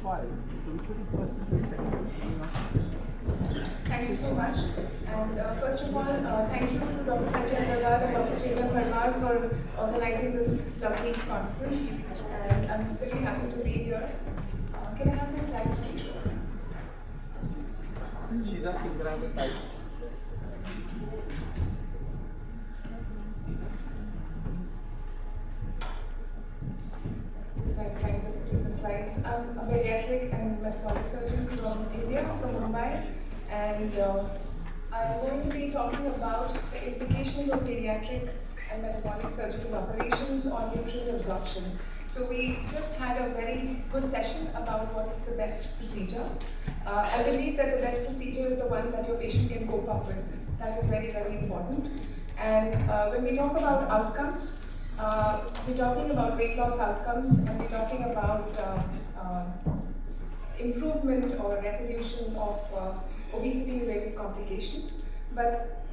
file. So we put this person in seconds. Thank you so much. And first of all, thank you to Dr. Sanjay Agarwal and Dr. Chetan Parmar for organizing this lovely conference. And I'm really happy to be here. Can I have my slides, please? She's asking to have the slides. The slides. I'm a bariatric and metabolic surgeon from India, from Mumbai, and I'm going to be talking about the implications of bariatric and metabolic surgical operations on nutrient absorption. So we just had a very good session about what is the best procedure. I believe that the best procedure is the one that your patient can cope up with. That is very, very important. And when we talk about outcomes, we're talking about weight loss outcomes, and we're talking about improvement or resolution of obesity-related complications. But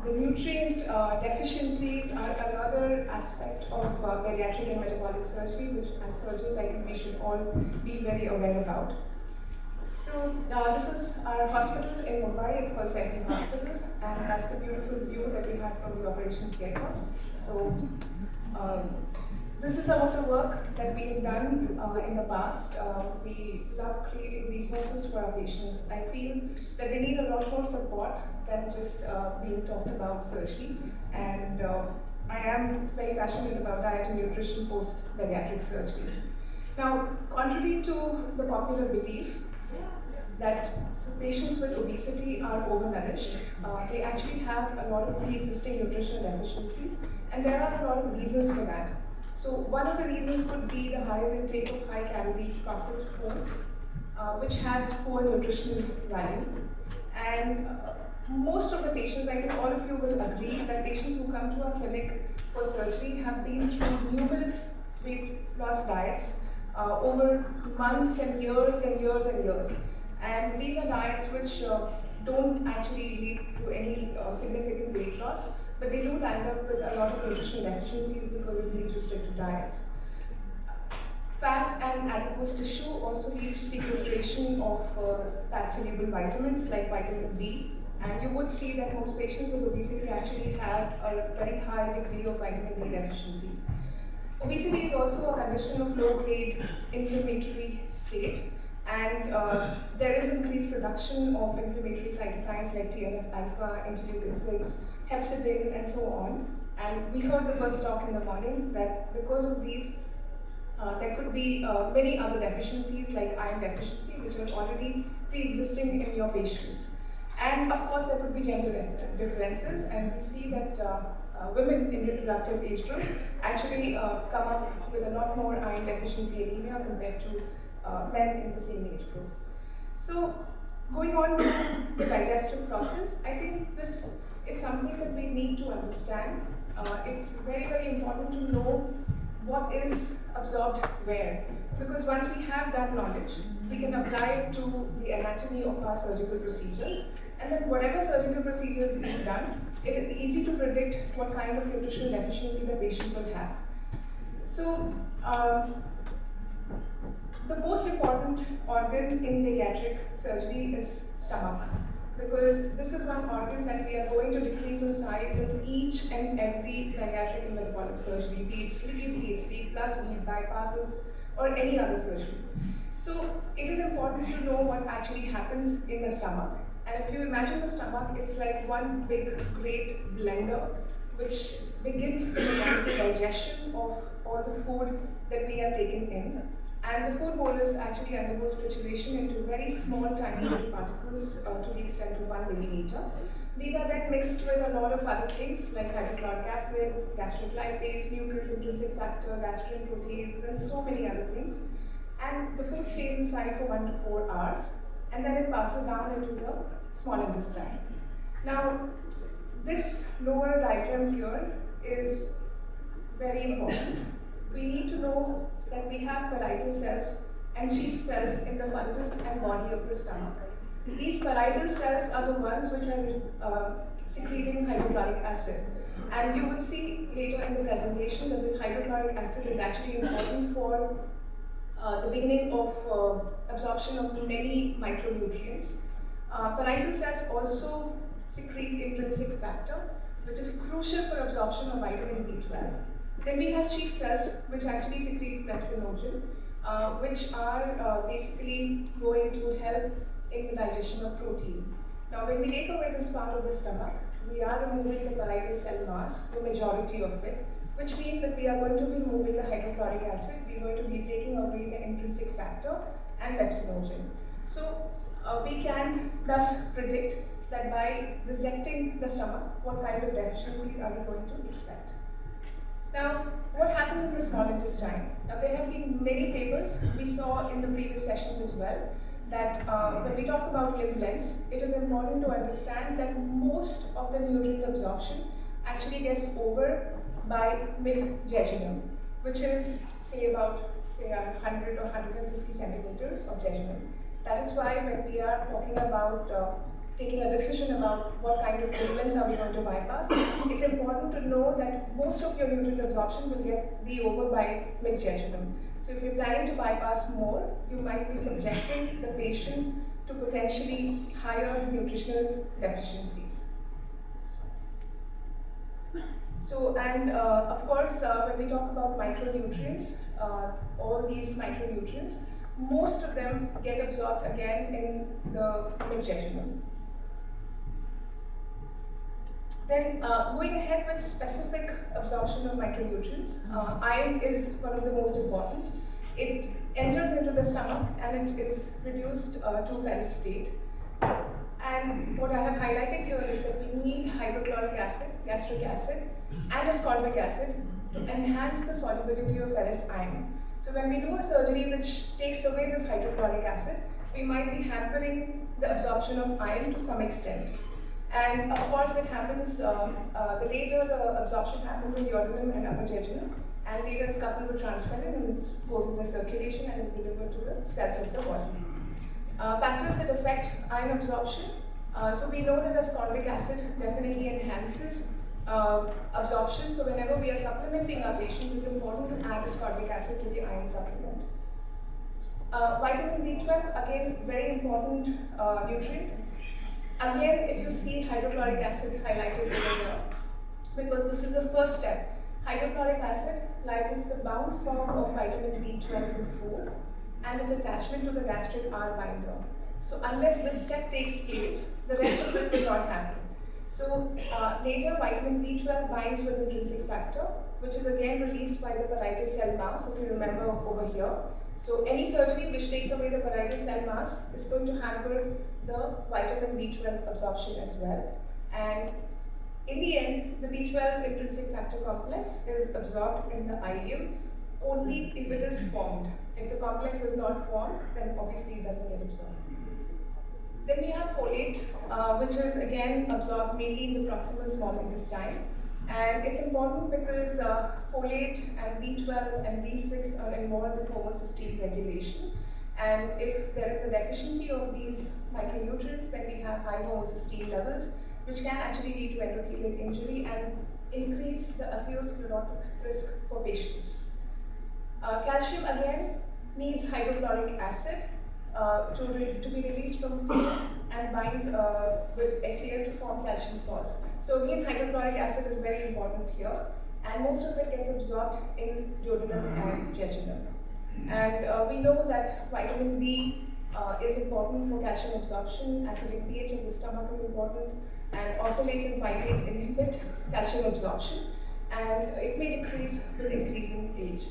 the nutrient deficiencies are another aspect of bariatric and metabolic surgery, which as surgeons I think we should all be very aware about. So this is our hospital in Mumbai. It's called Saifi Hospital, and that's the beautiful view that we have from the operations theatre. So this is some of the work that we've done in the past. We love creating resources for our patients. I feel that they need a lot more support than just being talked about surgery. And I am very passionate about diet and nutrition post-bariatric surgery. Now, contrary to the popular belief that patients with obesity are overnourished, they actually have a lot of pre-existing nutritional deficiencies, and there are a lot of reasons for that. So one of the reasons could be the higher intake of high-calorie processed foods, which has poor nutritional value. And most of the patients, I think all of you will agree, that patients who come to our clinic for surgery have been through numerous weight loss diets over months and years and years and years. And these are diets which don't actually lead to any significant weight loss, but they do land up with a lot of nutritional deficiencies because of these restricted diets. Fat and adipose tissue also leads to sequestration of fat-soluble vitamins like vitamin B, and you would see that most patients with obesity actually have a very high degree of vitamin B deficiency. Obesity is also a condition of low-grade inflammatory state, and there is increased production of inflammatory cytokines like TNF-alpha, interleukin-6, hepcidin, and so on. And we heard the first talk in the morning that because of these, there could be many other deficiencies like iron deficiency, which are already pre-existing in your patients. And of course, there could be gender differences, and we see that women in reproductive age group actually come up with a lot more iron deficiency anemia compared to men in the same age group. So, going on to the digestive process, I think this is something that we need to understand. It's very, very important to know what is absorbed where, because once we have that knowledge, we can apply it to the anatomy of our surgical procedures, and then whatever surgical procedure is being done, it is easy to predict what kind of nutritional deficiency the patient will have. So, the most important organ in bariatric surgery is stomach, because this is one organ that we are going to decrease in size in each and every bariatric and metabolic surgery, be it sleep plus, be it bypasses, or any other surgery. So it is important to know what actually happens in the stomach. And if you imagine the stomach, it's like one big, great blender which begins the mechanical digestion of all the food that we have taken in. And the food bolus actually undergoes trituration into very small, tiny little particles to the extent of 1 millimeter. These are then mixed with a lot of other things like hydrochloric acid, gastric lipase, mucus, intrinsic factor, gastrin proteases, and so many other things. And the food stays inside for 1 to 4 hours, and then it passes down into the small intestine. Now, this lower diagram here is very important. We need to know that we have parietal cells and chief cells in the fundus and body of the stomach. These parietal cells are the ones which are secreting hydrochloric acid. And you will see later in the presentation that this hydrochloric acid is actually important for the beginning of absorption of many micronutrients. Parietal cells also secrete intrinsic factor, which is crucial for absorption of vitamin B12. Then we have chief cells, which actually secrete pepsinogen, which are basically going to help in the digestion of protein. Now, when we take away this part of the stomach, we are removing the parietal cell mass, the majority of it, which means that we are going to be removing the hydrochloric acid, we are going to be taking away the intrinsic factor and pepsinogen. So, we can thus predict that by resecting the stomach, what kind of deficiency are we going to expect. Now, what happens in the small intestine? Now, there have been many papers we saw in the previous sessions as well that when we talk about LIBSS, it is important to understand that most of the nutrient absorption actually gets over by mid-jejunum, which is say 100 or 150 centimeters of jejunum. That is why when we are talking about taking a decision about what kind of nutrients are we going to bypass, it's important to know that most of your nutrient absorption will be over by mid-jejunum. So if you're planning to bypass more, you might be subjecting the patient to potentially higher nutritional deficiencies. So, and of course, when we talk about micronutrients, all these micronutrients, most of them get absorbed again in the mid-jejunum. Then going ahead with specific absorption of micronutrients, iron is one of the most important. It enters into the stomach and it is reduced to ferrous state. And what I have highlighted here is that we need hydrochloric acid, gastric acid, and ascorbic acid to enhance the solubility of ferrous iron. So when we do a surgery which takes away this hydrochloric acid, we might be hampering the absorption of iron to some extent. And of course it happens, the later the absorption happens in the duodenum and upper jejunum, and later it's coupled with transferrin and it goes in the circulation and is delivered to the cells of the body. Factors that affect iron absorption. So we know that ascorbic acid definitely enhances absorption. So whenever we are supplementing our patients, it's important to add ascorbic acid to the iron supplement. Vitamin B12, again, very important nutrient. Again, if you see hydrochloric acid highlighted over here, because this is the first step. Hydrochloric acid lyses the bound form of vitamin B12 in food and its attachment to the gastric R binder. So unless this step takes place, the rest of it will not happen. So later vitamin B12 binds with intrinsic factor, which is again released by the parietal cell mass, if you remember over here. So any surgery which takes away the parietal cell mass is going to hamper the vitamin B12 absorption as well. And in the end, the B12 intrinsic factor complex is absorbed in the ileum only if it is formed. If the complex is not formed, then obviously it doesn't get absorbed. Then we have folate, which is again absorbed mainly in the proximal small intestine. And it's important because folate and B12 and B6 are involved in homocysteine regulation. And if there is a deficiency of these micronutrients, then we have high homocysteine levels, which can actually lead to endothelial injury and increase the atherosclerotic risk for patients. Calcium again needs hydrochloric acid to be released from food and bind with HCl to form calcium salts. So again, hydrochloric acid is very important here, and most of it gets absorbed in duodenum and jejunum. And we know that vitamin D is important for calcium absorption, acidic pH of the stomach is important, and oxalates and phytates inhibit calcium absorption, and it may decrease with increasing age.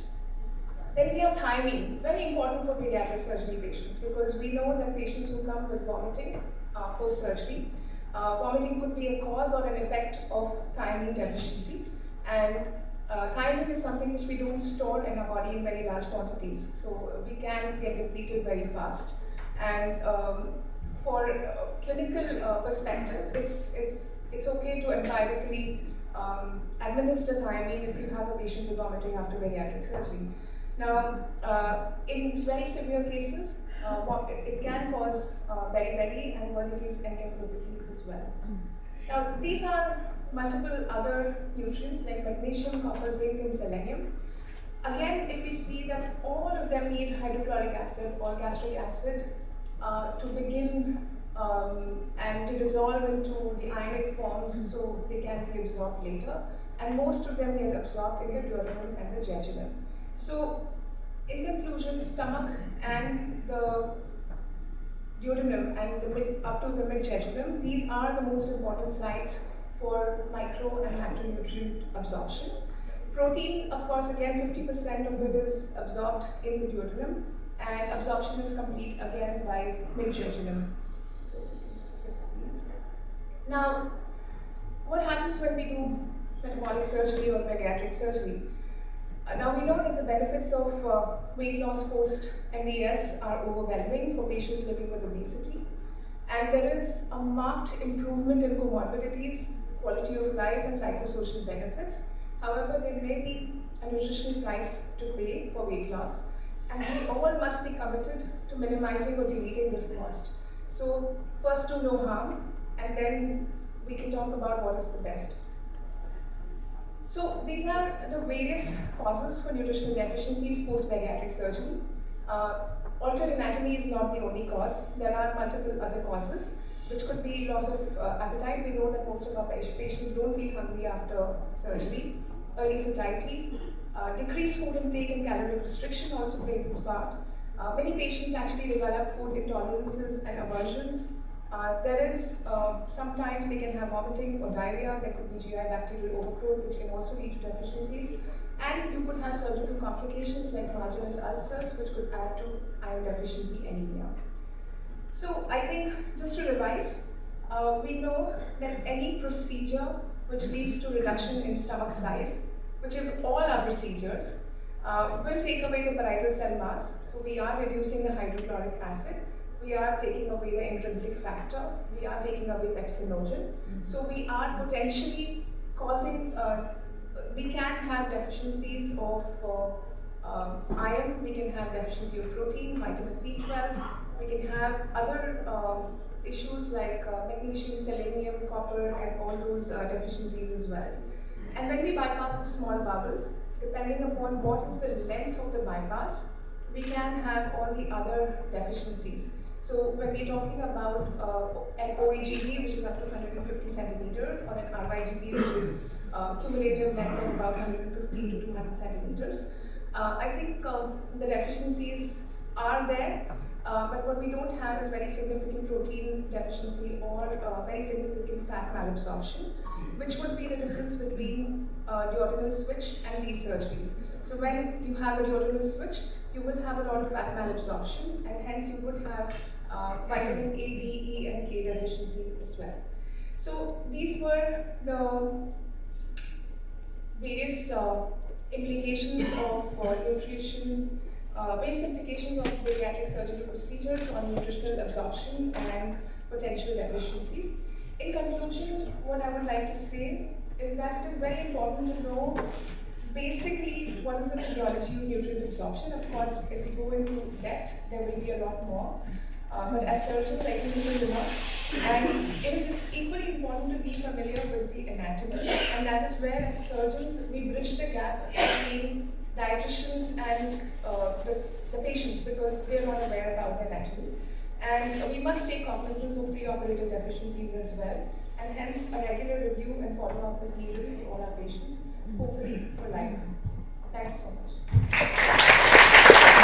Then we have thiamine, very important for pediatric surgery patients, because we know that patients who come with vomiting post-surgery, vomiting could be a cause or an effect of thiamine deficiency. And thiamine is something which we don't store in our body in very large quantities, so we can get depleted very fast. And for clinical perspective, it's okay to empirically administer thiamine if you have a patient with vomiting after bariatric surgery. Now, in very severe cases, it can cause beriberi and Wernicke's encephalopathy as well. Now, these are multiple other nutrients like magnesium, copper, zinc, and selenium. Again, if we see that all of them need hydrochloric acid or gastric acid to begin and to dissolve into the ionic forms so they can be absorbed later, and most of them get absorbed in the duodenum and the jejunum. So, in conclusion, stomach and the duodenum and up to the mid-jejunum, these are the most important sites for micro and macronutrient absorption. Protein, of course, again 50% of it is absorbed in the duodenum, and absorption is complete again by mid-jejunum. So we can skip these. Now, what happens when we do metabolic surgery or bariatric surgery? Now we know that the benefits of weight loss post-MBS are overwhelming for patients living with obesity, and there is a marked improvement in comorbidities, quality of life, and psychosocial benefits. However, there may be a nutritional price to pay for weight loss, and we all must be committed to minimizing or deleting this cost. So first do no harm, and then we can talk about what is the best. So these are the various causes for nutritional deficiencies post-bariatric surgery. Altered anatomy is not the only cause. There are multiple other causes, which could be loss of appetite. We know that most of our patients don't feel hungry after surgery. Early satiety, decreased food intake and caloric restriction also plays its part. Many patients actually develop food intolerances and aversions. Sometimes they can have vomiting or diarrhea. There could be GI bacterial overgrowth, which can also lead to deficiencies. And you could have surgical complications like marginal ulcers, which could add to iron deficiency anemia. So I think, just to revise, we know that any procedure which leads to reduction in stomach size, which is all our procedures, will take away the parietal cell mass. So we are reducing the hydrochloric acid. We are taking away the intrinsic factor, we are taking away pepsinogen. So we are potentially causing, we can have deficiencies of iron, we can have deficiency of protein, vitamin B12, we can have other issues like magnesium, selenium, copper, and all those deficiencies as well. And when we bypass the small bowel, depending upon what is the length of the bypass, we can have all the other deficiencies. So when we're talking about an OEGB, which is up to 150 centimeters, or an RYGB, which is cumulative length of about 150 to 200 centimeters, I think the deficiencies are there, but what we don't have is very significant protein deficiency or very significant fat malabsorption, which would be the difference between duodenal switch and these surgeries. So when you have a duodenal switch, you will have a lot of fat malabsorption, and hence you would have vitamin A, D, E, and K deficiency as well. So these were the various implications of nutrition, various implications of bariatric surgery procedures on nutritional absorption and potential deficiencies. In conclusion, what I would like to say is that it is very important to know basically what is the physiology of nutrient absorption. Of course, if we go into depth, there will be a lot more. But as surgeons, I think this is enough. And it is equally important to be familiar with the anatomy, and that is where, as surgeons, we bridge the gap between dietitians and the patients, because they are not aware about the anatomy. And we must take cognizance of preoperative deficiencies as well, and hence a regular review and follow-up is needed for all our patients, hopefully for life. Thank you so much.